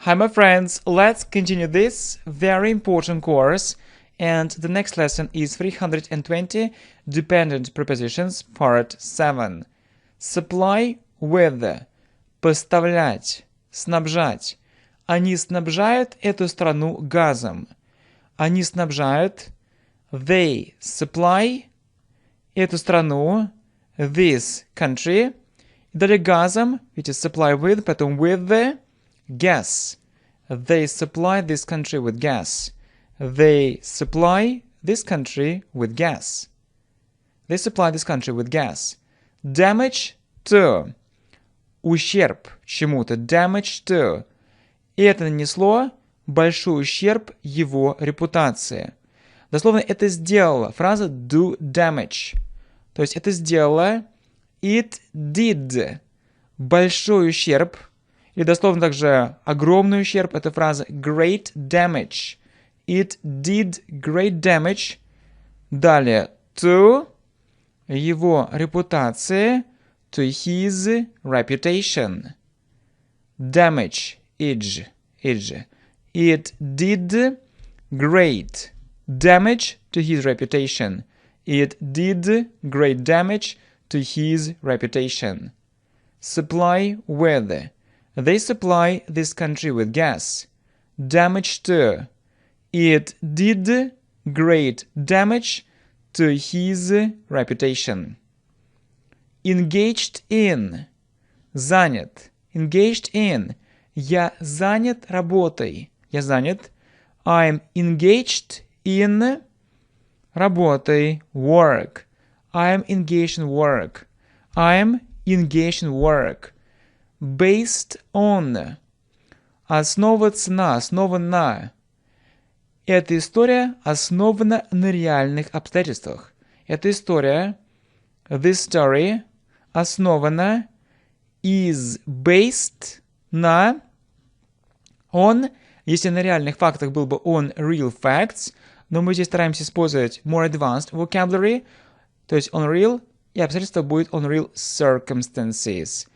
Hi my friends, let's continue this very important course, and the next lesson is 320 dependent prepositions part 7. Supply with. Поставлять, снабжать. Они снабжают эту страну газом. Они снабжают. They supply эту страну. This country. И далее газом, which is supply with, потом with the gas. They supply this country with gas. They supply this country with gas. They supply this country with gas. Damage to. Ущерб чему-то. Damage to. И это нанесло большой ущерб его репутации. Дословно это сделало. Фраза do damage. То есть это сделало. It did. Большой ущерб. Или дословно также огромный ущерб. Это фраза great damage. It did great damage. Далее. To его репутации. To his reputation. Damage. It did great damage to his reputation. It did great damage to his reputation. Supply with. They supply this country with gas. Damage to. It did great damage to his reputation. Engaged in. Занят. Engaged in. Я занят работой. Я занят. I'm engaged in работой. Work. I'm engaged in work. I'm engaged in work. Based on. Основываться на. Основан на. Эта история основана на реальных обстоятельствах. Эта история, this story, основана, is based на, on, если на реальных фактах был бы on real facts, но мы здесь стараемся использовать more advanced vocabulary, то есть on real, и обстоятельство будет on real circumstances.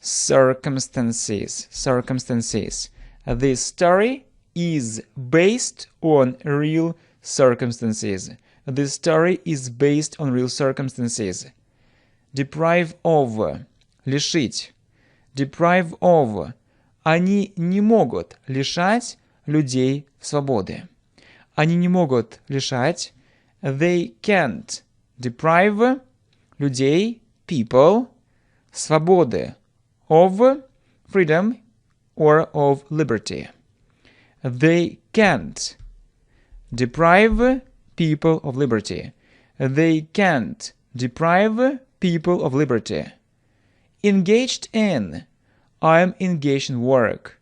Circumstances. This story is based on real circumstances. This story is based on real circumstances. Deprive of. Лишить. Deprive of. Они не могут лишать людей свободы. Они не могут лишать. They can't deprive людей, people, свободы. Of freedom or of liberty. They can't deprive people of liberty. They can't deprive people of liberty. Engaged in. I'm engaged in work.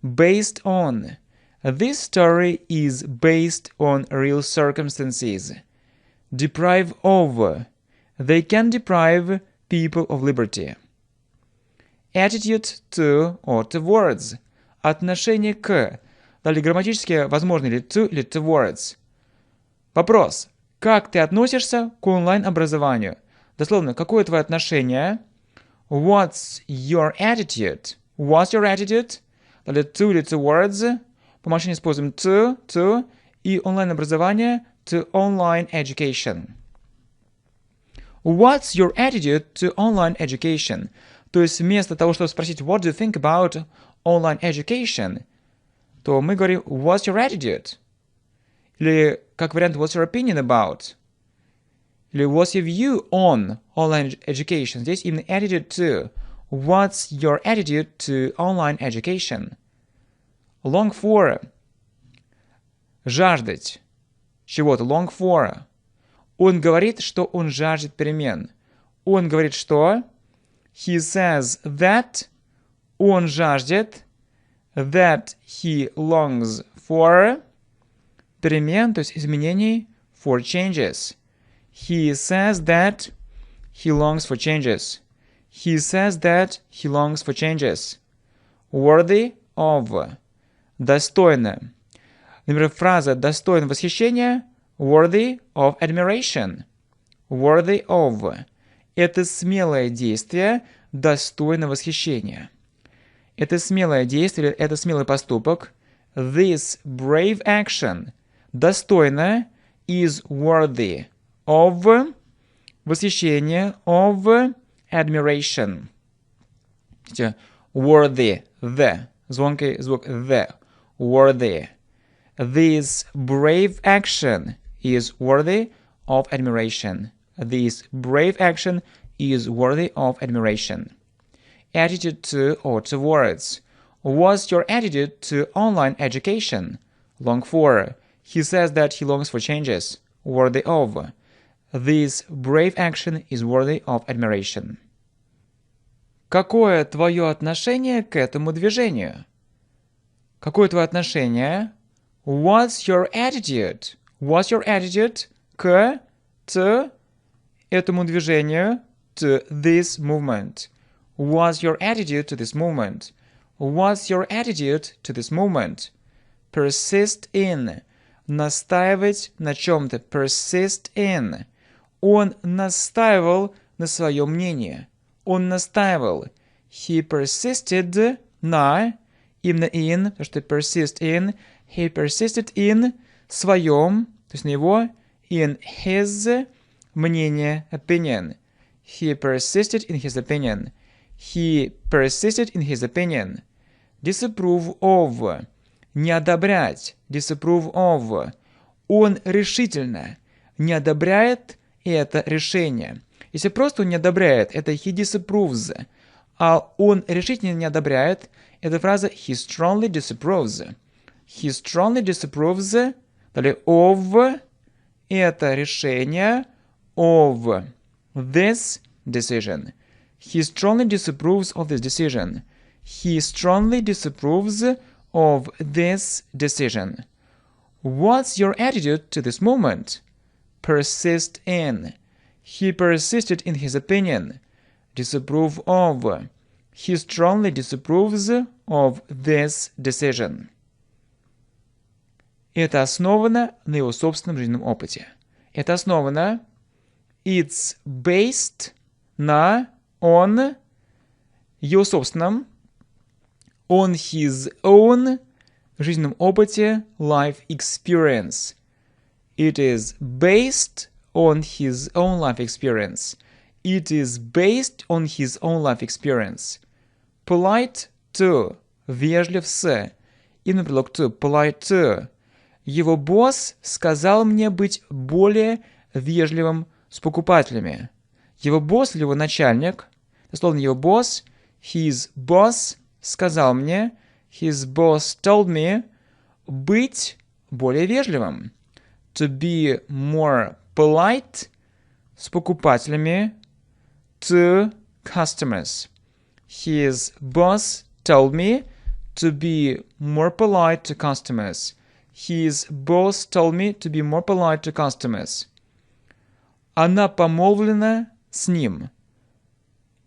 Based on. This story is based on real circumstances. Deprive of. They can deprive people of liberty. Attitude to or towards. Отношение к. Далее грамматически возможно ли to или towards. Вопрос. Как ты относишься к онлайн-образованию? Дословно, какое твое отношение? What's your attitude? What's your attitude? Далее to или towards. По машине используем to, и онлайн-образование to online education. What's your attitude to online education? То есть вместо того, чтобы спросить what do you think about online education, то мы говорим what's your attitude? Или как вариант what's your opinion about? Или what's your view on online education? Здесь именно attitude to. What's your attitude to online education? Long for. Жаждать чего-то. Long for. Он говорит, что он жаждет перемен. Он говорит, что he says that он жаждет, that he longs for перемен, то есть изменений, for changes. He says that he longs for changes. He says that he longs for changes. Worthy of. Достойно. Например, фраза «достойно восхищения» worthy of admiration. Worthy of. Это смелое действие, достойно восхищения. Это смелое действие, это смелый поступок. This brave action достойно is worthy of восхищения, of admiration. Worthy, the, звонкий звук the, worthy. This brave action is worthy of admiration. This brave action is worthy of admiration. Attitude to or towards. What's your attitude to online education? Long for. He says that he longs for changes. Worthy of. This brave action is worthy of admiration. Какое твое отношение к этому движению? Какое твое отношение? What's your attitude? What's your attitude к этому движению? To this movement. What's your attitude to this movement? What's your attitude to this movement? Persist in. Настаивать на чем-то. Persist in. Он настаивал на своем мнении. Он настаивал. He persisted на, именно in, потому что persist in. He persisted in своем, то есть на его, in his мнение, opinion. He persisted in his opinion. He persisted in his opinion. Disapprove of. Не одобрять. Disapprove of. Он решительно не одобряет это решение. Если просто он не одобряет, это he disapproves. А он решительно не одобряет, это фраза he strongly disapproves. He strongly disapproves. Далее of. Это решение of this decision. He strongly disapproves of this decision. He strongly disapproves of this decision. What's your attitude to this movement? Persist in. He persisted in his opinion. Disapprove of. He strongly disapproves of this decision. Это основано на его собственном жизненном опыте. Это основано. It's based на on его собственном, on his own жизненном опыте, life experience. It is based on his own life experience. It is based on his own life experience. Polite to, вежлив с, именно предлог to, polite to. Его босс сказал мне быть более вежливым с покупателями. Его босс или его начальник, дословно его босс, his boss сказал мне, his boss told me, быть более вежливым. To be more polite с покупателями, to customers. His boss told me to be more polite to customers. His boss told me to be more polite to customers. Она помолвлена с ним.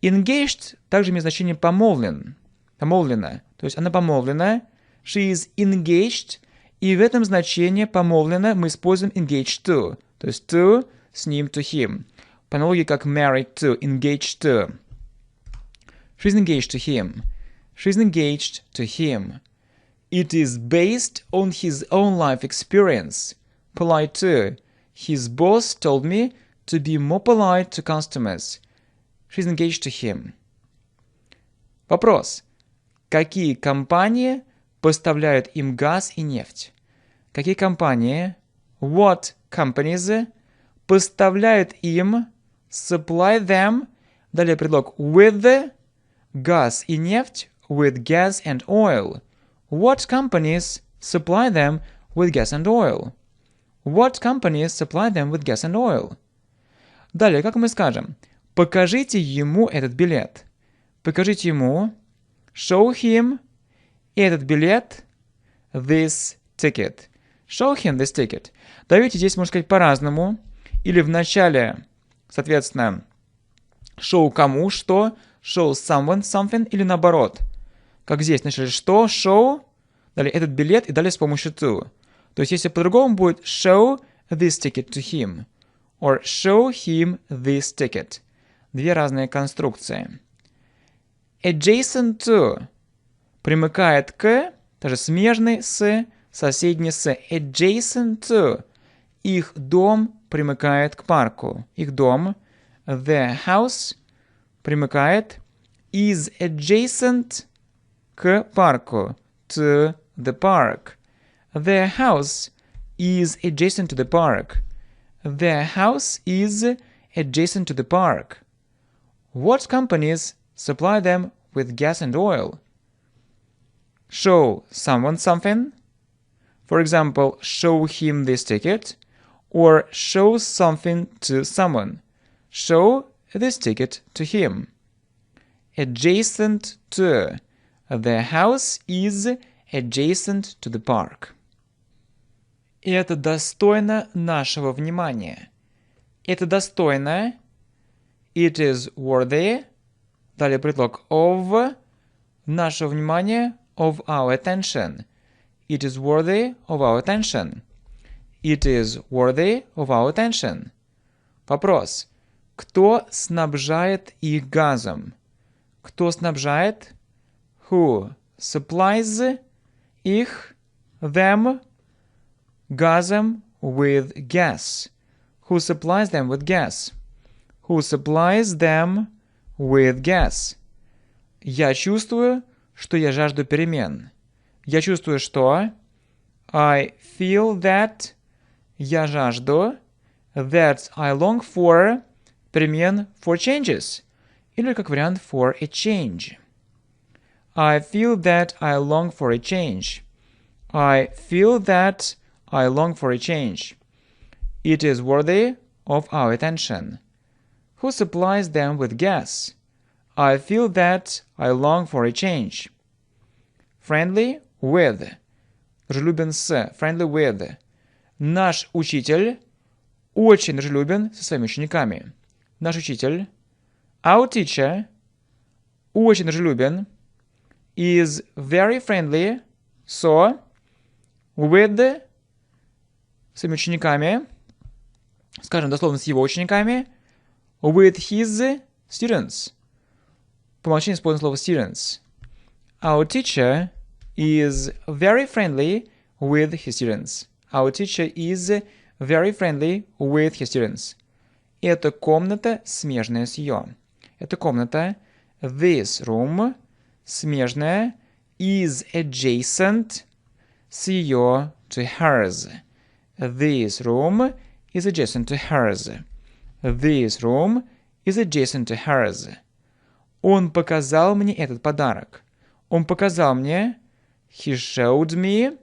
Engaged также имеет значение помолвлен. Помолвлена. То есть она помолвлена. She is engaged. И в этом значении помолвлена мы используем engaged to. То есть to с ним, to him. По аналогии как married to, engaged to. She's engaged to him. She's engaged to him. It is based on his own life experience. Polite to. His boss told me to be more polite to customers. She's engaged to him. Вопрос. Какие компании поставляют им газ и нефть? Какие компании, what companies, поставляют им, supply them, далее предлог with, газ и нефть, with gas and oil. What companies supply them with gas and oil? What companies supply them with gas and oil? Далее, как мы скажем? Покажите ему этот билет. Покажите ему, show him, этот билет, this ticket. Show him this ticket. Давайте здесь можно сказать по-разному. Или в начале, соответственно, show кому, что, show someone, something, или наоборот. Как здесь, вначале что, show, далее этот билет, и далее с помощью to. То есть, если по-другому будет show this ticket to him, or show him this ticket. Две разные конструкции. Adjacent to. примыкает к, даже смежный с, соседний с, adjacent to. Их дом примыкает к парку. Их дом, their house, примыкает, is adjacent к парку, to the park. Their house is adjacent to the park. Their house is adjacent to the park. What companies supply them with gas and oil? Show someone something. For example, show him this ticket. Or show something to someone. Show this ticket to him. Adjacent to. The house is adjacent to the park. Это достойно нашего внимания. Это достойно. It is worthy. Далее предлог of. Нашего внимания. Of our attention. It is worthy of our attention. It is worthy of our attention. Вопрос. Кто снабжает их газом? Кто снабжает? Who supplies их, them, газом with gas? Who supplies them with gas? Who supplies them with gas? Я чувствую, что я жажду перемен. Я чувствую, что I feel that. Я жажду. That I long for. Перемен for changes. Или как вариант for a change. I feel that I long for a change. I feel that I long for a change. It is worthy of our attention. Who supplies them with gas? I feel that I long for a change. Friendly with. Дружелюбен с. Friendly with. Наш учитель очень дружелюбен со своими учениками. Наш учитель, our teacher, очень дружелюбен, is very friendly, so, with, своими учениками, скажем дословно с его учениками, with his students. По умолчанию используем слово students. Our teacher is very friendly with his students. Our teacher is very friendly with his students. Эта комната смежная с ее. Эта комната, this room, смежная, is adjacent, с ее, to hers. This room is adjacent to hers. This room is adjacent to hers. Он показал мне этот подарок. Он показал мне, he showed me,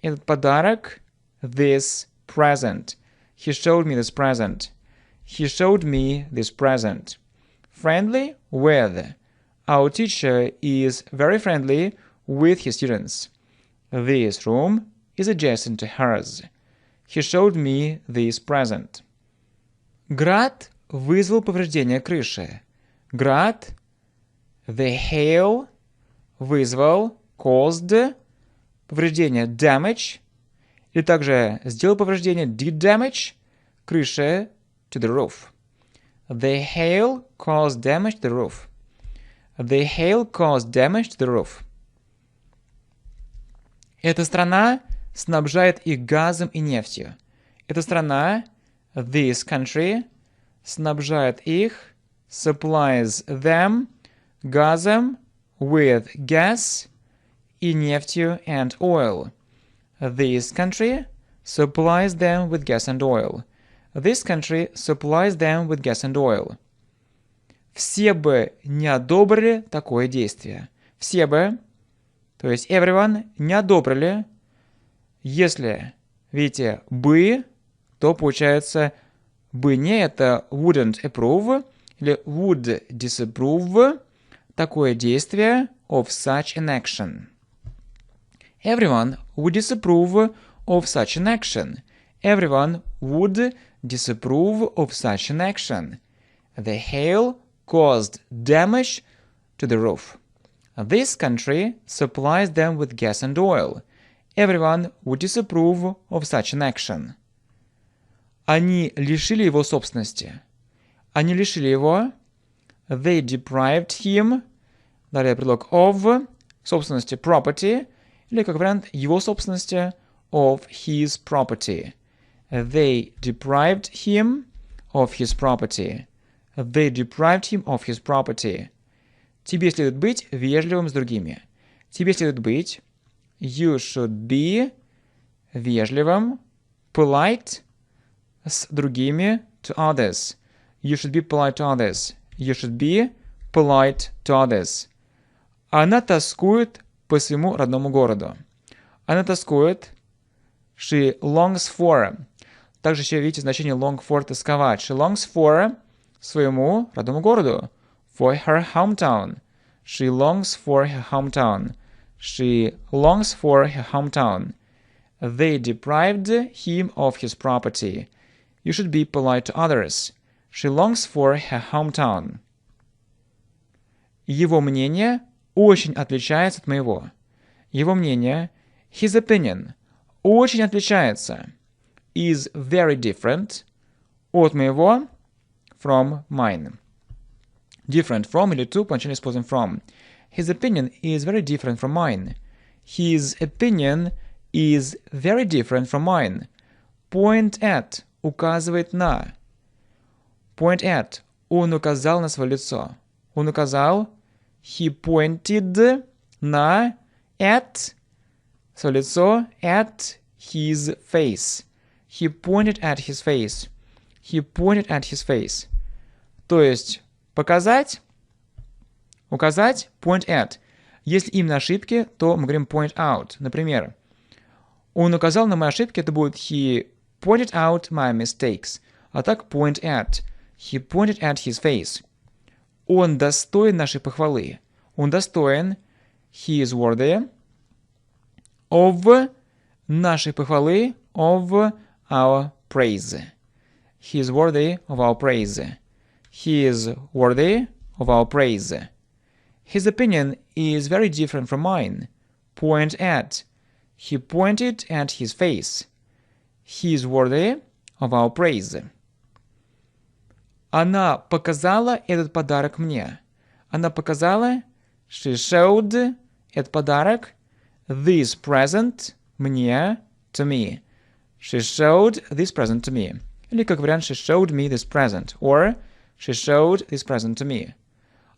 этот подарок, this present. He showed me this present. He showed me this present. Friendly with. Our teacher is very friendly with his students. This room is adjacent to hers. He showed me this present. Град вызвал повреждение крыши. Град, the hail, вызвал, caused, повреждение, damage, или также сделал повреждение, did damage, крыше, to the roof. The hail caused damage to the roof. The hail caused damage to the roof. Эта страна снабжает их газом и нефтью. Эта страна, this country, снабжает их, supplies them, газом, with gas, и нефтью, and oil. This country supplies them with gas and oil. This country supplies them with gas and oil. Все бы не одобрили такое действие. Все бы, то есть everyone, не одобрили. Если, видите, бы, то получается бы не, это wouldn't approve или would disapprove такое действие of such an action. Everyone would disapprove of such an action. Everyone would disapprove of such an action. The hail caused damage to the roof. This country supplies them with gas and oil. Everyone would disapprove of such an action. Они лишили его собственности. Они лишили его. They deprived him. Далее предлог of. собственности property, или как вариант его собственности of his property. They deprived him of his property. They deprived him of his property. Тебе следует быть вежливым с другими. Тебе следует быть you should be вежливым, polite с другими to others. You should be polite to others. You should be polite to others. Она тоскует по своему родному городу. Она тоскует. She longs for. Также еще видите значение long for тосковать. She longs for своему родному городу. For her hometown. She longs for her hometown. She longs for her hometown. They deprived him of his property. You should be polite to others. She longs for her hometown. Его мнение очень отличается от моего. Его мнение, his opinion, очень отличается, is very different, от моего, from mine. Different from или to, по началу используем from. His opinion is very different from mine. His opinion is very different from mine. Point at указывает на. Point at. Он указал на свое лицо. Он указал. He pointed на at свое лицо. At his face. He pointed at his face. He pointed at his face. То есть показать, указать, point at. Если именно ошибки, то мы говорим point out. Например, он указал на мои ошибки, это будет he pointed out my mistakes. А так point at. He pointed at his face. Он достоин нашей похвалы. Он достоин. He is worthy of нашей похвалы, of our praise. He is worthy of our praise. He is worthy of our praise. His opinion is very different from mine. Point at. He pointed at his face. He is worthy of our praise. Она показала этот подарок мне. Она показала, she showed этот подарок, this present, мне, to me. She showed this present to me. Или как вариант, she showed me this present. Or, she showed this present to me.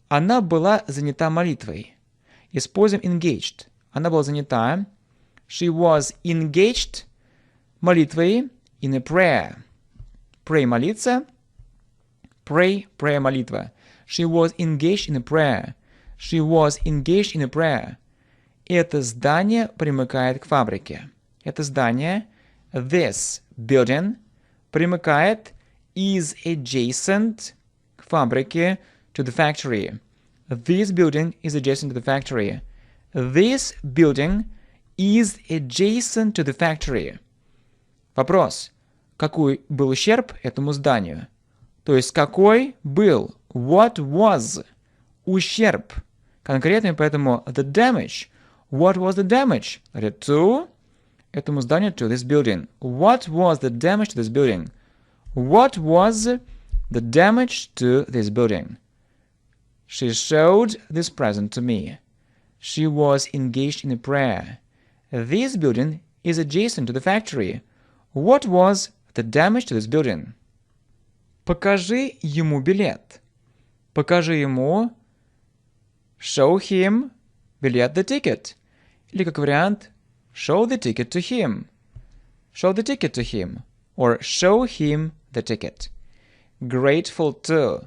Она была занята молитвой. Используем engaged. Она была занята. She was engaged молитвой in a prayer. Pray – молиться. Pray – prayer – молитва. She was engaged in a prayer. She was engaged in a prayer. Это здание примыкает к фабрике. Это здание, this building, примыкает, is adjacent к фабрике, to the factory. This building is adjacent to the factory. This building is adjacent to the factory. Вопрос. Какой был ущерб этому зданию? То есть, какой был? What was? Ущерб. Конкретный, поэтому the damage. What was the damage? To этому зданию, to this building. What was the damage to this building? What was the damage to this building? She showed this present to me. She was engaged in a prayer. This building is adjacent to the factory. What was the damage to this building? Покажи ему билет. Покажи ему. Show him билет, the ticket. Или как вариант, show the ticket to him. Show the ticket to him. Or show him the ticket. Grateful to.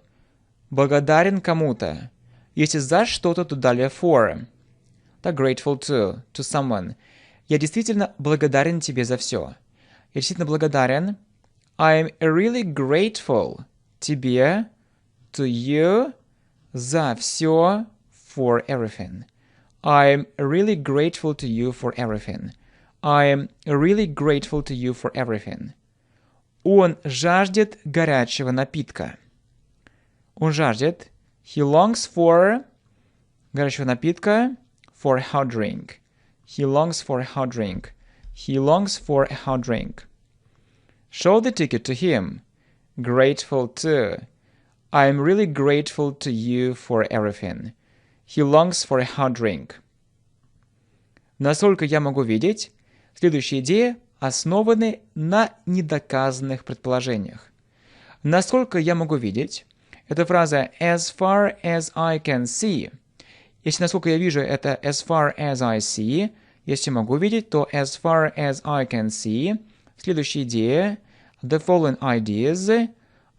Благодарен кому-то. Если за что-то, то далее for. Так, grateful to someone. Я действительно благодарен тебе за все. Я действительно благодарен. I'm really grateful тебе, to you, за все, for everything. I'm really grateful to you for everything. I'm really grateful to you for everything. Он жаждет горячего напитка. Он жаждет. He longs for горячего напитка, for a hot drink. He longs for a hot drink. He longs for a hot drink. Show the ticket to him. Grateful to. I'm really grateful to you for everything. He longs for a hot drink. Насколько я могу видеть, следующие идеи основаны на недоказанных предположениях. Насколько я могу видеть, это фраза as far as I can see. Если насколько я вижу, это as far as I see. Если могу видеть, то as far as I can see. Следующая идея. The following ideas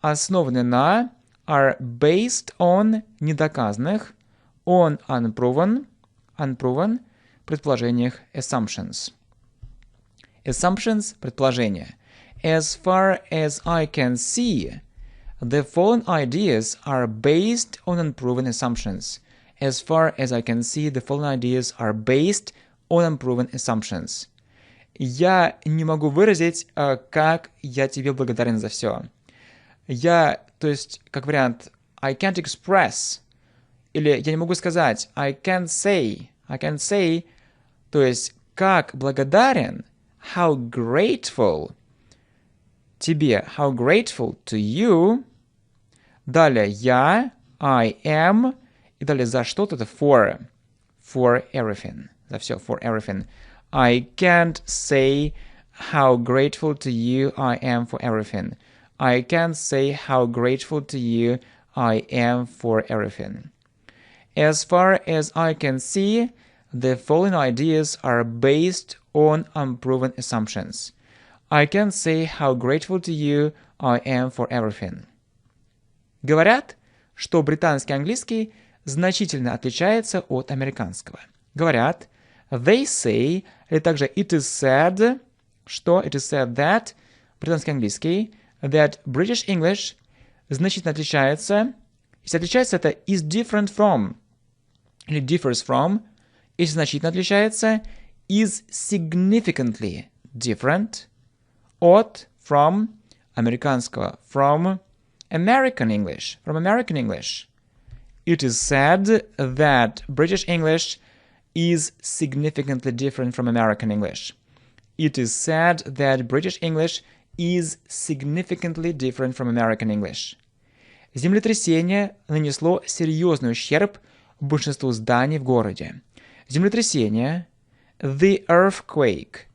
основаны на are based on недоказанных on unproven предположениях assumptions. Assumptions – предположения. As far as I can see, the following ideas are based on unproven assumptions. As far as I can see, the following ideas are based on unproven assumptions. Я не могу выразить, как я тебе благодарен за все. То есть, как вариант, I can't express, или я не могу сказать, I can't say, то есть, как благодарен, how grateful тебе, how grateful to you. Далее я, I am, и далее за что-то это for everything, за все, for everything. I can't say how grateful to you I am for everything. I can't say how grateful to you I am for everything. As far as I can see, the following ideas are based on unproven assumptions. I can't say how grateful to you I am for everything. Говорят, что британский английский значительно отличается от американского. Говорят, they say, или также it is said, что it is said that, британский английский, that British English значительно отличается. Если отличается, это is different from, или differs from. Если значительно отличается, is significantly different от, from, американского, from American English, from American English. It is said that British English is significantly different from American English. It is said that British English is significantly different from American English. Землетрясение нанесло серьезный ущерб большинству зданий в городе. Землетрясение, the earthquake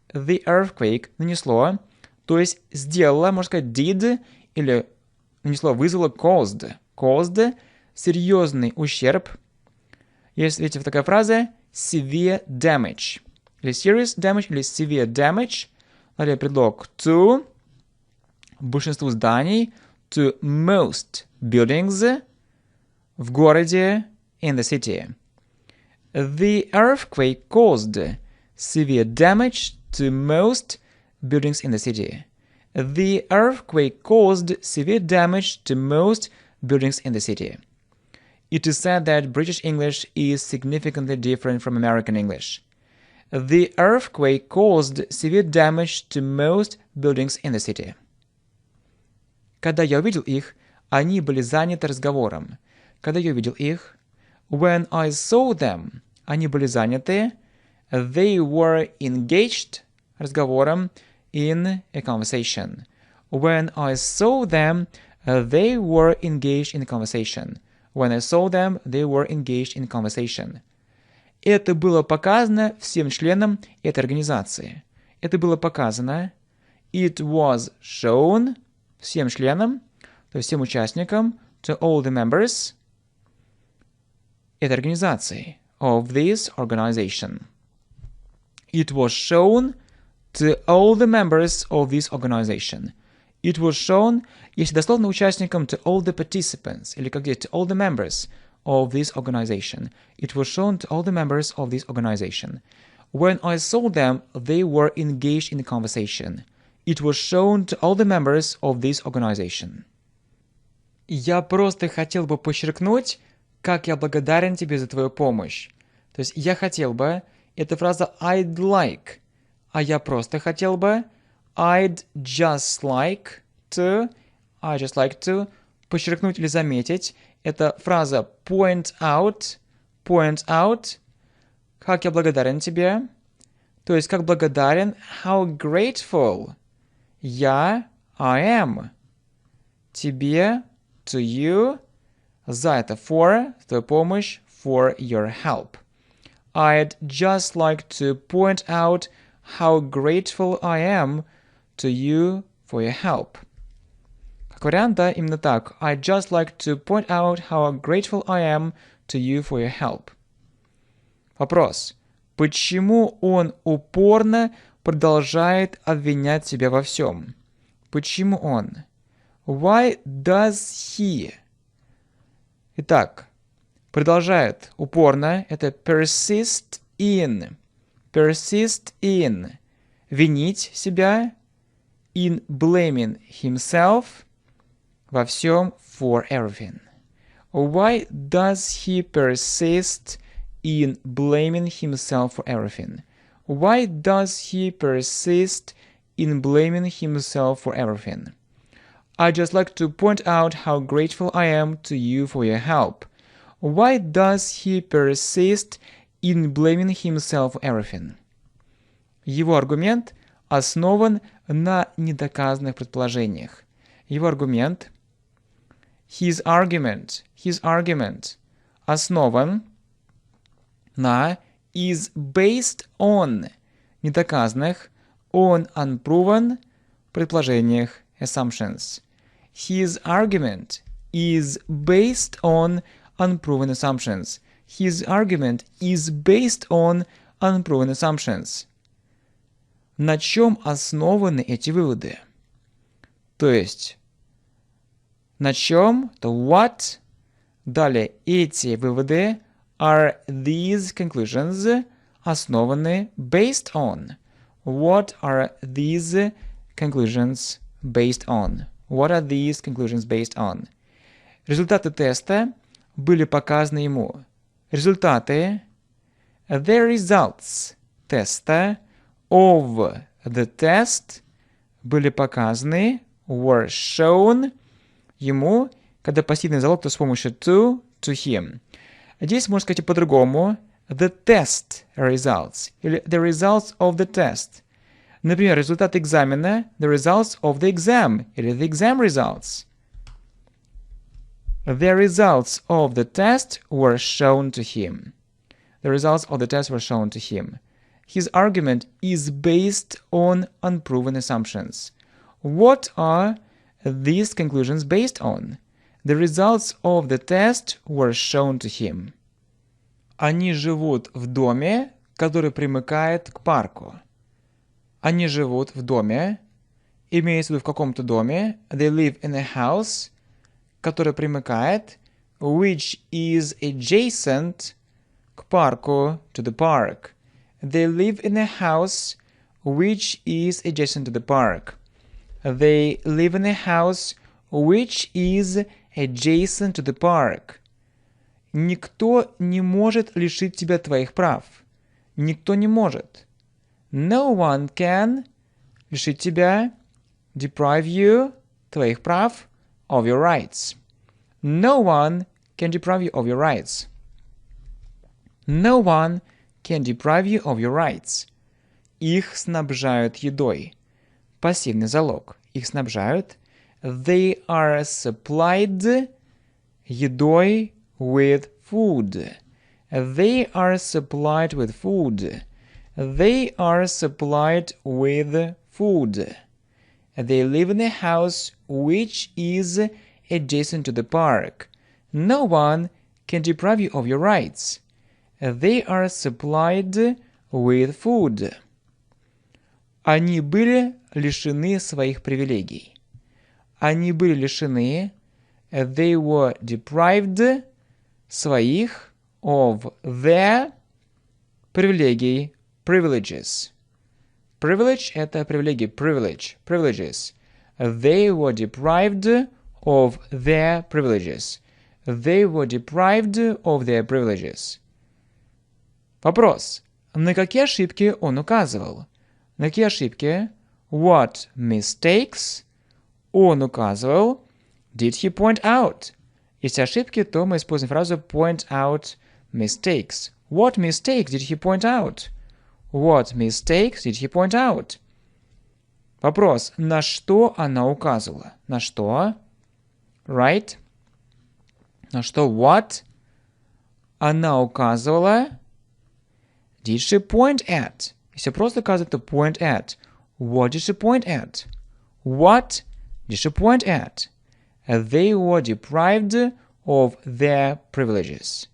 нанесло, то есть сделало, можно сказать, did, или нанесло, вызвало caused, серьезный ущерб. Есть, видите, такая фраза severe damage, или serious damage, или severe damage. Далее предлог to, большинству зданий, to most buildings, в городе, in the city. The earthquake caused severe damage to most buildings in the city. The earthquake caused severe damage to most buildings in the city. It is said that British English is significantly different from American English. The earthquake caused severe damage to most buildings in the city. Когда я увидел их, они были заняты разговором. Когда я увидел их, when I saw them, они были заняты, they were engaged, разговором, in a conversation. When I saw them, they were engaged in a conversation. When I saw them, they were engaged in a conversation. Это было показано всем членам этой организации. Это было показано. It was shown всем членам, то есть всем участникам, to all the members этой организации, of this organization. It was shown to all the members of this organization. It was shown, если дословно участникам, to all the participants, или как здесь, to all the members of this organization. It was shown to all the members of this organization. When I saw them, they were engaged in a conversation. It was shown to all the members of this organization. Я просто хотел бы подчеркнуть, как я благодарен тебе за твою помощь. То есть я хотел бы, это фраза I'd like, а я просто хотел бы, I'd just like to, подчеркнуть или заметить. Это фраза point out, как я благодарен тебе. То есть как благодарен, how grateful I am тебе, to you, за это, for, твою помощь, for your help. I'd just like to point out how grateful I am to you for your help. Как вариант, да, именно так. I'd just like to point out how grateful I am to you for your help. Вопрос. Почему он упорно продолжает обвинять себя во всем? Почему он? Why does he? Итак, продолжает упорно. Это persist in. Persist in. Винить себя. In blaming himself. Во всем. For everything. Why does he persist in blaming himself for everything? Why does he persist in blaming himself for everything? I'd just like to point out how grateful I am to you for your help. Why does he persist in blaming himself for everything? Его аргумент основан на недоказанных предположениях. Его аргумент, his argument основан на is based on недоказанных, on unproven предположениях, assumptions. His argument is based on unproven assumptions. His argument is based on unproven assumptions. На чем основаны эти выводы? То есть, на чем, то what, далее эти выводы are these conclusions основаны based on. What are these conclusions based on? What are these conclusions based on? Результаты теста были показаны ему. Результаты, the results теста of the test были показаны, were shown ему, когда пассивный залог, то с помощью to him. Здесь можно сказать и по-другому. The test results или the results of the test. Например, результат экзамена, the results of the exam или the exam results. The results of the test were shown to him. The results of the test were shown to him. His argument is based on unproven assumptions. What are these conclusions based on? The results of the test were shown to him. Они живут в доме, который примыкает к парку. Они живут в доме, имеется в виду в каком-то доме. They live in a house, который примыкает, which is adjacent к парку, to the park. They live in a house which is adjacent to the park. They live in a house which is adjacent to the park. Никто не может лишить тебя твоих прав. Никто не может. No one can лишить тебя, deprive you, твоих прав, of your rights. No one can deprive you of your rights. No one can deprive you of your rights. Их снабжают едой. Пассивный залог. Их снабжают. They are supplied едой with food. They are supplied with food. They are supplied with food. They live in a house which is adjacent to the park. No one can deprive you of your rights. They are supplied with food. Они были лишены своих привилегий. Они были лишены, they were deprived, своих, of their привилегий, privileges. Privilege – это привилегии, privilege, privileges. They were deprived of their privileges. They were deprived of their privileges. Вопрос. На какие ошибки он указывал? На какие ошибки? What mistakes он указывал? Did he point out? Если ошибки, то мы используем фразу point out mistakes. What mistakes did he point out? What mistakes did he point out? Вопрос. На что она указывала? На что? Right? На что? What? Она указывала. did she point at? Если просто указывать, то point at. What did she point at? What did she point at? They were deprived of their privileges.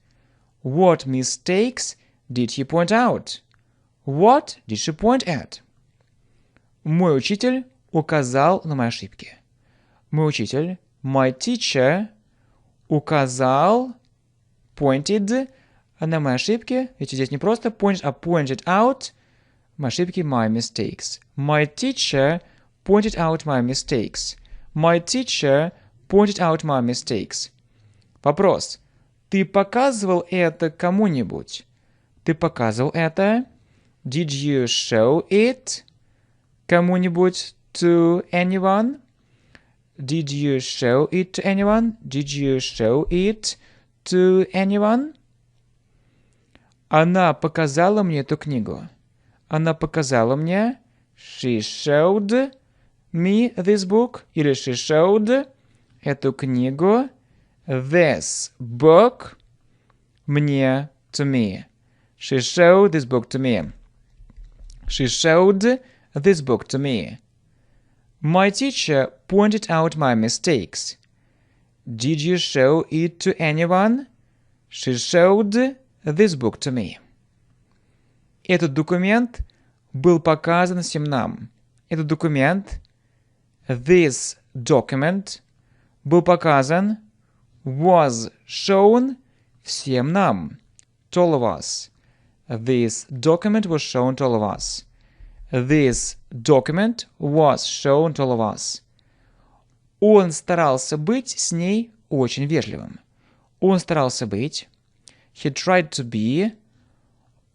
What mistakes did he point out? What did she point at? Мой учитель указал на мои ошибки. Мой учитель, my teacher, указал, pointed, на мои ошибки. Ведь здесь не просто pointed, а pointed out. Мои ошибки, my mistakes. My teacher pointed out my mistakes. My teacher pointed out my mistakes. Вопрос. Ты показывал это кому-нибудь? Ты показывал это? Did you show it? Кому-нибудь? To anyone? Did you show it to anyone? Did you show it to anyone? Она показала мне эту книгу. Она показала мне. She showed me this book. Или she showed эту книгу. This book мне to me. She showed this book to me. She showed this book to me. My teacher pointed out my mistakes. Did you show it to anyone? She showed this book to me. Этот документ был показан всем нам. Этот документ, this document, был показан, was shown всем нам, to all of us. This document was shown to all of us. This document was shown to all of us. Он старался быть с ней очень вежливым. Он старался быть, he tried to be,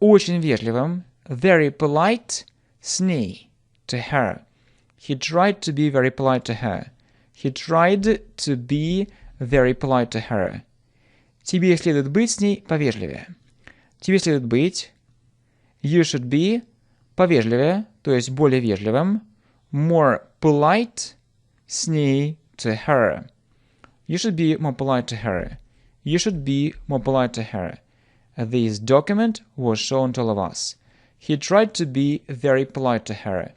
очень вежливым, very polite, с ней, to her. He tried to be very polite to her. He tried to be very polite to her. Тебе следует быть с ней повежливее. Тебе следует быть, you should be, повежливее, то есть более вежливым, more polite, с ней, to her. You should be more polite to her. You should be more polite to her. This document was shown to all of us. He tried to be very polite to her.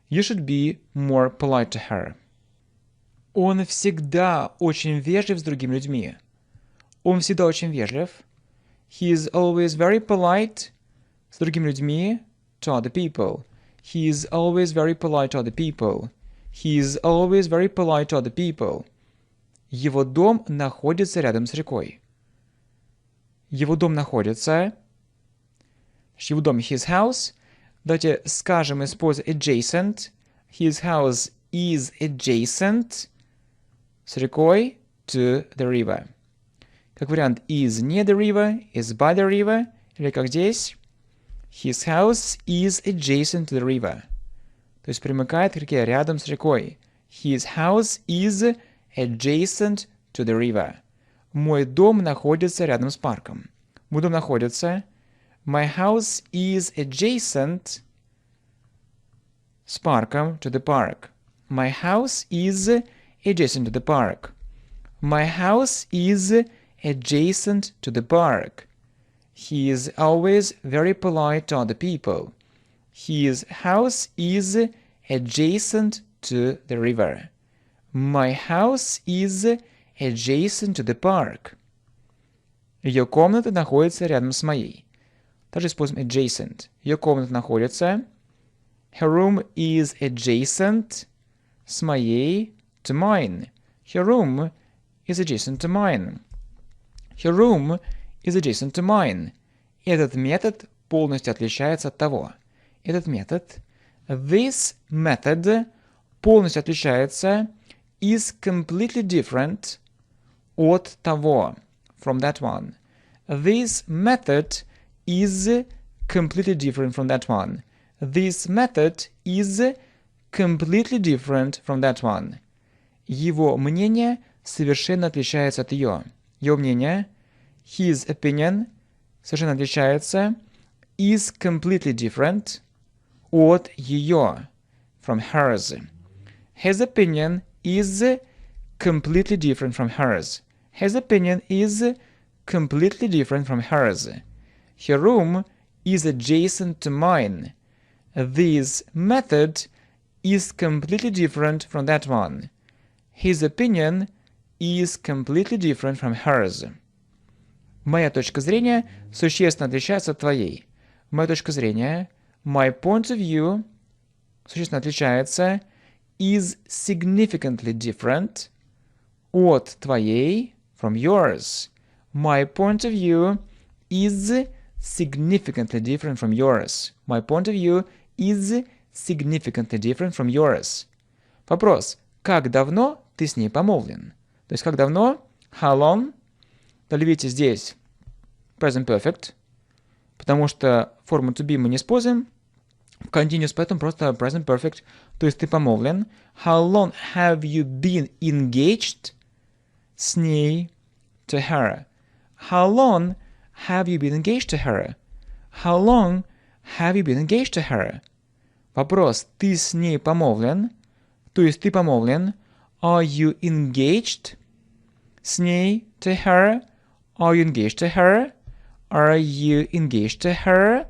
You should be more polite to her. Он всегда очень вежлив с другими людьми. Он всегда очень вежлив. He is always very polite с другими людьми, to other people. He is always very polite to other people. He is always very polite to other people. Его дом находится рядом с рекой. Его дом находится... Его дом, his house. Давайте скажем, используя adjacent. His house is adjacent с рекой to the river. Как вариант, is near the river, is by the river. Или как здесь, his house is adjacent to the river. То есть примыкает к реке, рядом с рекой. His house is adjacent to the river. Мой дом находится рядом с парком. Мой дом находится... My house is adjacent с парком to the park. My house is adjacent to the park. My house is adjacent to the park. He is always very polite to other people. His house is adjacent to the river. My house is adjacent to the park. Ее комната находится рядом с моей. Также используем adjacent. Ее комната находится. Her room is adjacent с моей to mine. Her room is adjacent to mine. Her room is adjacent to mine. Этот метод полностью отличается от того. Этот метод, this method, полностью отличается, is completely different от того, from that one. This method is completely different from that one. This method is completely different from that one. Его мнение совершенно отличается от ее. Его мнение, his opinion, совершенно отличается, is completely different от ее, from hers. His opinion is completely different from hers. His opinion is completely different from hers. Her room is adjacent to mine. This method is completely different from that one. His opinion is completely different from hers. Моя точка зрения существенно отличается от твоей. Моя точка зрения, my point of view, существенно отличается, is significantly different от твоей, from yours. My point of view is significantly different from yours. My point of view is significantly different from yours. Вопрос. Как давно ты с ней помолвлен? То есть, как давно? How long? Далее, видите, здесь present perfect, потому что форму to be мы не используем в continuous, поэтому просто present perfect, то есть ты помолвлен. How long have you been engaged? С ней, to her. How long have you been engaged to her? How long have you been engaged to her? Вопрос. Ты с ней помолвлен? То есть ты помолвлен. Are you engaged? С ней, to her. Are you engaged to her? Are you engaged to her?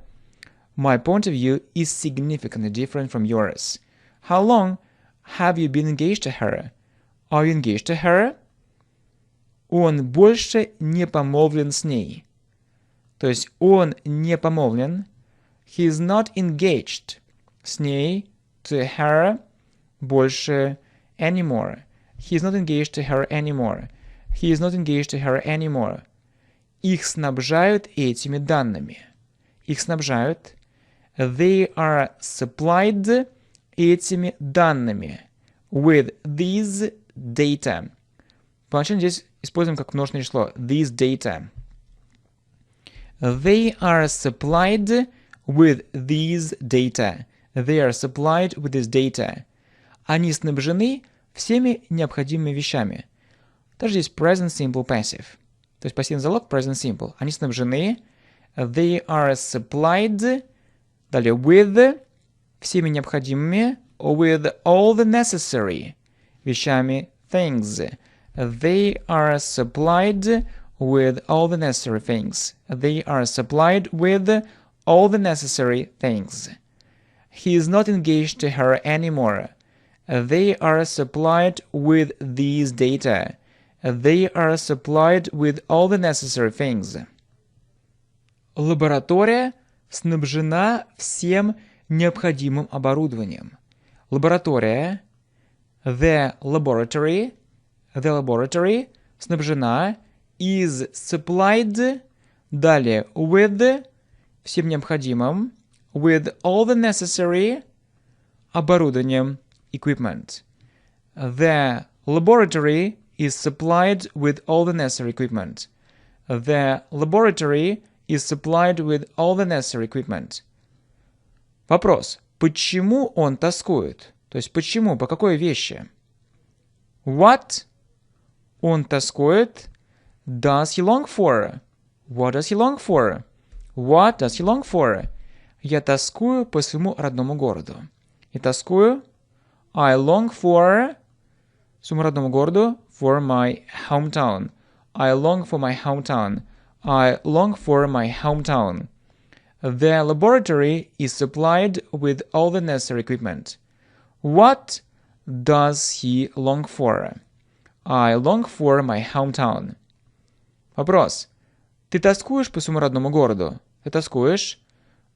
My point of view is significantly different from yours. How long have you been engaged to her? Are you engaged to her? Он больше не помолвлен с ней. То есть он не помолвлен. He is not engaged. С ней, to her, больше, anymore. He is not engaged to her anymore. He is not engaged to her anymore. Их снабжают этими данными. Их снабжают. They are supplied этими данными. With these data. Поначалу здесь используем как множественное число. These data. They are supplied with these data. They are supplied with this data. Они снабжены всеми необходимыми вещами. Также здесь present simple passive. То есть пассивный залог present simple. Они снабжены. They are supplied. Далее with всеми необходимыми. With all the necessary вещами things. They are supplied with all the necessary things. They are supplied with all the necessary things. He is not engaged to her anymore. They are supplied with these data. They are supplied with all the necessary things. Лаборатория снабжена всем необходимым оборудованием. Лаборатория, the laboratory, снабжена, is supplied, далее with, всем необходимым, with all the necessary, оборудованием, equipment. The laboratory is supplied with all the necessary equipment. The laboratory is supplied with all the necessary equipment. Вопрос. Почему он тоскует? То есть почему? По какой вещи? What? Он тоскует. Does he long for? What does he long for? What does he long for? Я тоскую по своему родному городу. Я тоскую. I long for своему родному городу. For my hometown. I long for my hometown. I long for my hometown. The laboratory is supplied with all the necessary equipment. What does he long for? I long for my hometown. Вопрос. Ты тоскуешь по своему родному городу? Ты тоскуешь?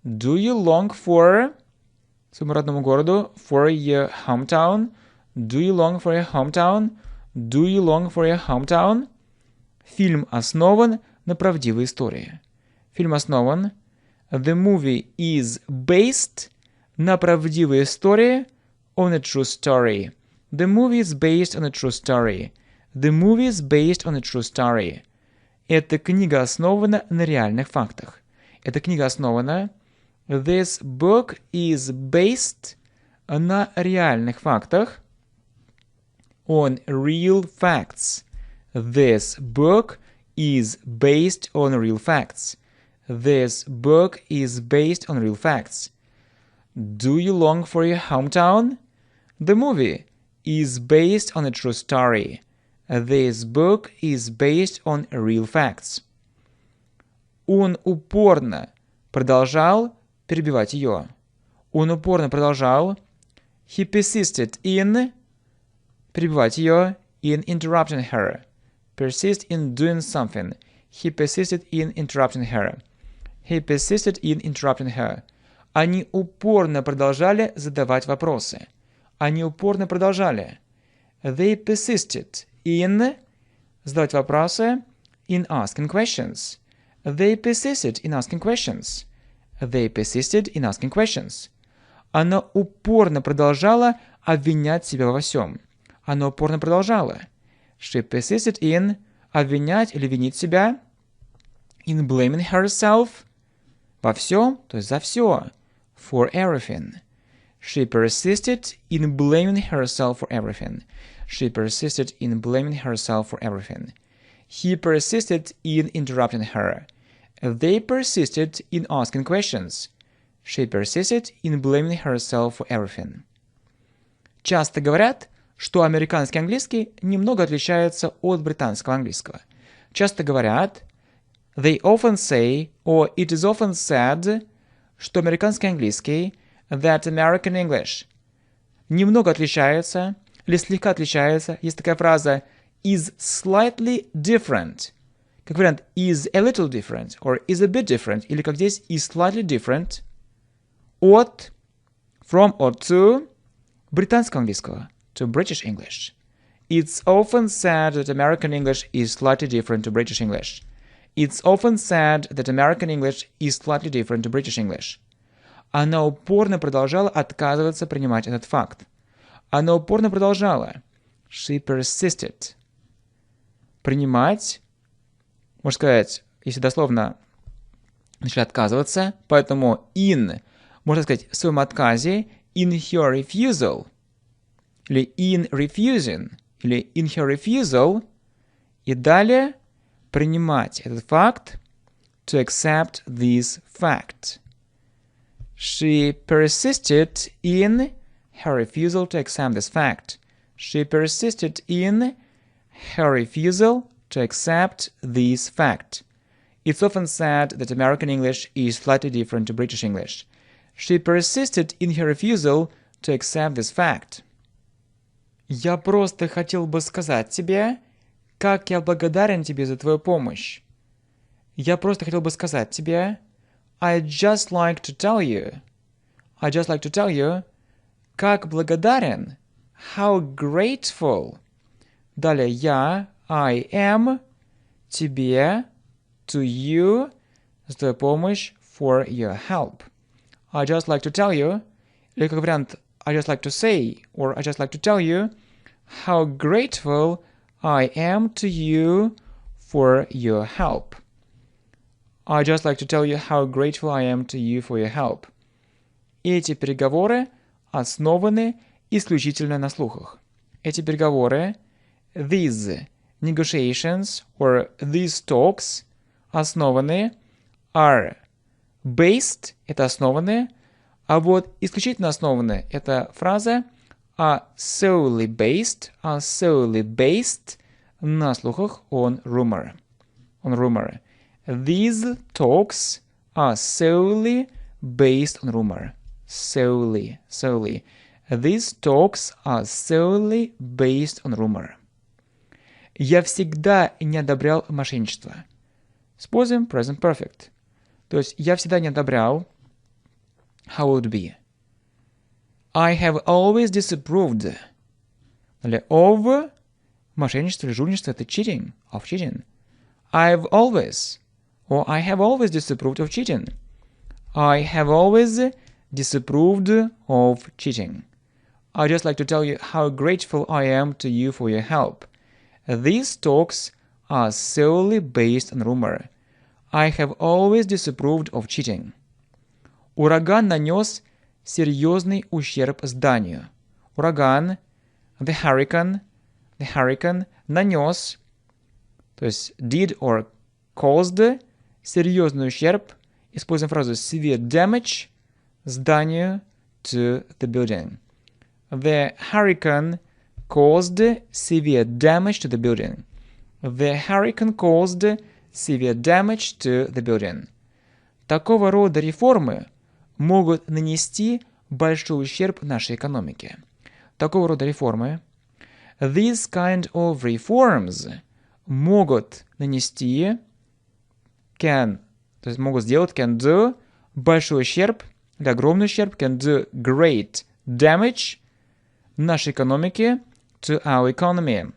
Do you long for своему родному городу? For your hometown? Do you long for your hometown? Do you long for your hometown? Фильм основан на правдивой истории. Фильм основан. The movie is based на правдивой истории on a true story. The movie is based on a true story. The movie is based on a true story. Эта книга основана на реальных фактах. Эта книга основана. This book is based на реальных фактах. On real facts. This book is based on real facts. This book is based on real facts. Do you long for your hometown? The movie is based on a true story. This book is based on real facts. Он упорно продолжал перебивать ее. Он упорно продолжал. He persisted in перебивать ее. In interrupting her. Persist in doing something. He persisted in interrupting her. He persisted in interrupting her. Они упорно продолжали задавать вопросы. Они упорно продолжали. They persisted in задавать вопросы. In asking questions. They persisted in asking questions. They persisted in asking questions. Она упорно продолжала обвинять себя во всем. Она упорно продолжала. She persisted in обвинять или винить себя. In blaming herself во всем, то есть за все. For everything. She persisted in blaming herself for everything. She persisted in blaming herself for everything. He persisted in interrupting her. They persisted in asking questions. She persisted in blaming herself for everything. Часто говорят, что американский английский немного отличается от британского английского. Часто говорят, they often say, or it is often said, что американский английский, that American English, немного отличается или слегка отличается. Есть такая фраза is slightly different. Как вариант is a little different, or is a bit different, или как здесь is slightly different от, from or to британского английского, to British English. It's often said that American English is slightly different to British English. It's often said that American English is slightly different to British English. Она упорно продолжала отказываться принимать этот факт. Она упорно продолжала. She persisted. Принимать, можно сказать, если дословно начали отказываться, поэтому in, можно сказать, в своем отказе, in her refusal, или in refusing, или in her refusal, и далее принимать этот факт, to accept this fact. She persisted in her refusal to accept this fact. She persisted in her refusal to accept this fact. It's often said that American English is slightly different to British English. She persisted in her refusal to accept this fact. Я просто хотел бы сказать тебе, как я благодарен тебе за твою помощь. Я просто хотел бы сказать тебе, I'd just like to tell you, как благодарен, how grateful. Далее я, I am, тебе, to you, за твою помощь, for your help. I'd just like to tell you, или как вариант, I'd just like to say, or I'd just like to tell you, how grateful I am to you for your help. I'd just like to tell you how grateful I am to you for your help. Эти переговоры основаны исключительно на слухах. Эти переговоры, these negotiations or these talks, основаны, are based, это основаны, а вот исключительно основаны, это фраза are solely based на слухах on rumor. These talks are solely based on rumor. Solely. These talks are solely based on rumor. Я всегда не одобрял мошенничество. Используем present perfect. То есть я всегда не одобрял. How would it be? I have always disapproved. Или of мошенничество или жульничество это cheating. Of cheating. I have always disapproved of cheating. I have always disapproved of cheating. I'd just like to tell you how grateful I am to you for your help. These talks are solely based on rumor. I have always disapproved of cheating. Ураган нанес серьезный ущерб зданию. Ураган, the hurricane, нанес, то есть did or caused, серьезный ущерб. Используем фразу severe damage зданию, to the building. The hurricane caused severe damage to the building. The hurricane caused severe damage to the building. Такого рода реформы могут нанести большой ущерб нашей экономике. Такого рода реформы, these kind of reforms, могут нанести, can, то есть могут сделать, can do, большой ущерб, или огромный ущерб, can do great damage нашей экономике, to our economy.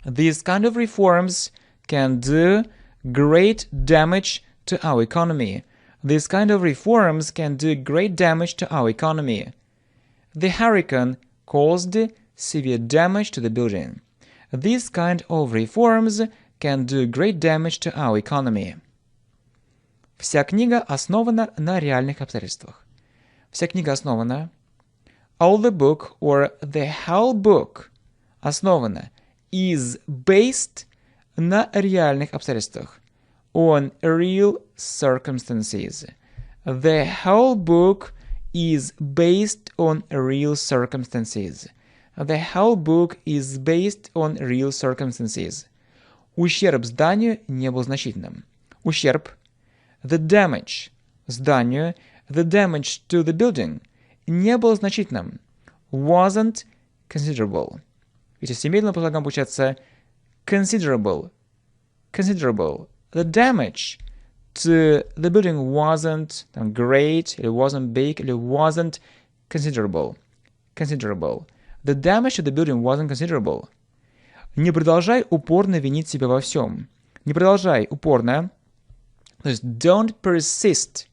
These kind of reforms can do great damage to our economy. These kind of reforms can do great damage to our economy. The hurricane caused severe damage to the building. These kind of reforms can do great damage to our economy. Вся книга основана на реальных обстоятельствах. Вся книга основана. All the book or the whole book основана is based на реальных обстоятельствах. On real circumstances. The whole book is based on real circumstances. The whole book is based on real circumstances. Ущерб зданию не был значительным. Ущерб. The damage зданию. The damage to the building не был значительным. Wasn't considerable. Видите, семейным предлагом получается considerable. Considerable. The damage to the building wasn't great, или wasn't big, или wasn't considerable. Considerable. The damage to the building wasn't considerable. Не продолжай упорно винить себя во всем. Не продолжай упорно, то есть don't persist,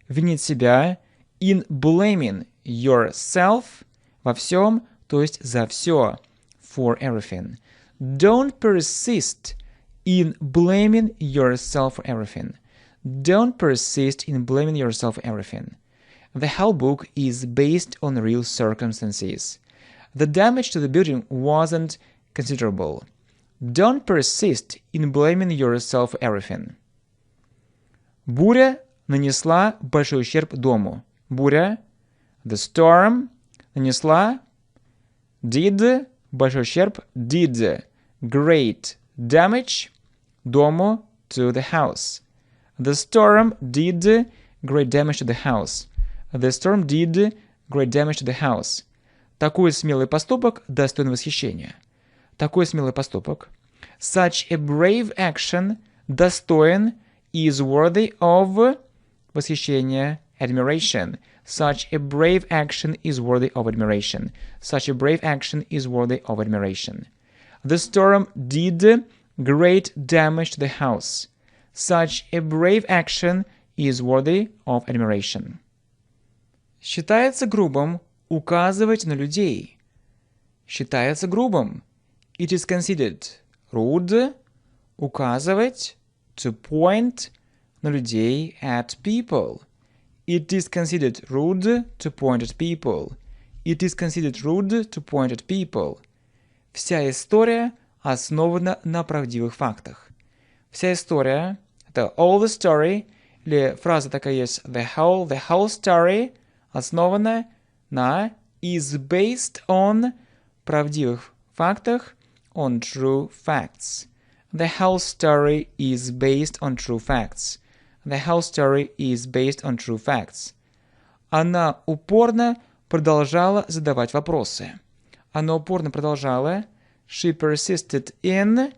винить себя in blaming yourself во всем, то есть за все, for everything. Don't persist in blaming yourself for everything. Don't persist in blaming yourself for everything. The whole book is based on real circumstances. The damage to the building wasn't considerable. Don't persist in blaming yourself for everything. Буря нанесла большой ущерб дому. Буря, the storm, нанесла, did, большой ущерб, did, great damage, дому, to the house. The storm did great damage to the house. The storm did great damage to the house. Такой смелый поступок достоин восхищения. Такой смелый поступок. Such a brave action достоин is worthy of восхищения, admiration. Such a brave action is worthy of admiration. Such a brave action is worthy of admiration. The storm did great damage to the house. Such a brave action is worthy of admiration. Считается грубым указывать на людей. Считается грубым. It is considered rude указывать, to point на людей, at people. It is considered rude to point at people. It is considered rude to point at people. Вся история основана на правдивых фактах. Вся история, это all the story, или фраза такая есть, the whole story, основана на, is based on правдивых фактах, on true facts. The whole story is based on true facts. The whole story is based on true facts. Она упорно продолжала задавать вопросы. Она упорно продолжала, she persisted in,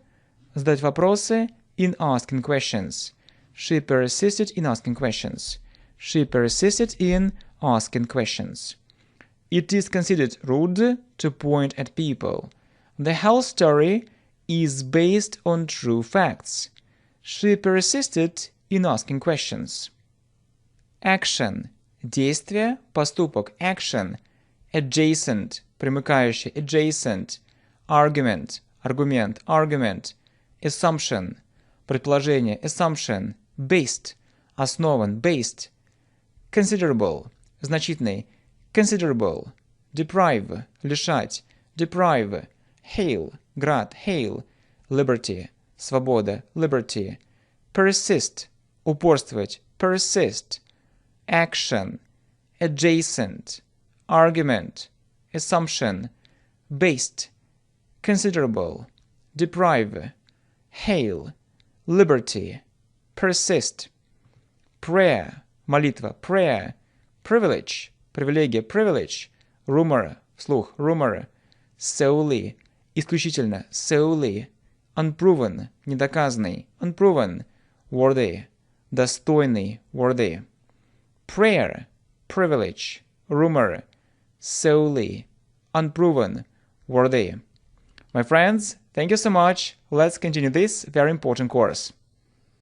задать вопросы, in asking questions. She persisted in asking questions. She persisted in asking questions. It is considered rude to point at people. The whole story is based on true facts. She persisted in asking questions. Action – действие, поступок, action. Adjacent – примыкающий, adjacent. Argument – аргумент, argument. Assumption – предположение, assumption. Based – основан, based. Considerable – значительный, considerable. Deprive – лишать, deprive. Hail – град, hail. Liberty – свобода, liberty. Persist – упорствовать, persist. Action – adjacent. Argument – assumption. Based – considerable. Deprive – hail. Liberty – persist. prayer, молитва, prayer, privilege, привилегия, privilege, rumor, вслух, rumor, solely, исключительно, solely, unproven, недоказанный, unproven, worthy, достойный, worthy, prayer, privilege, rumor, solely, unproven, worthy. My friends, thank you so much. Let's continue this very important course.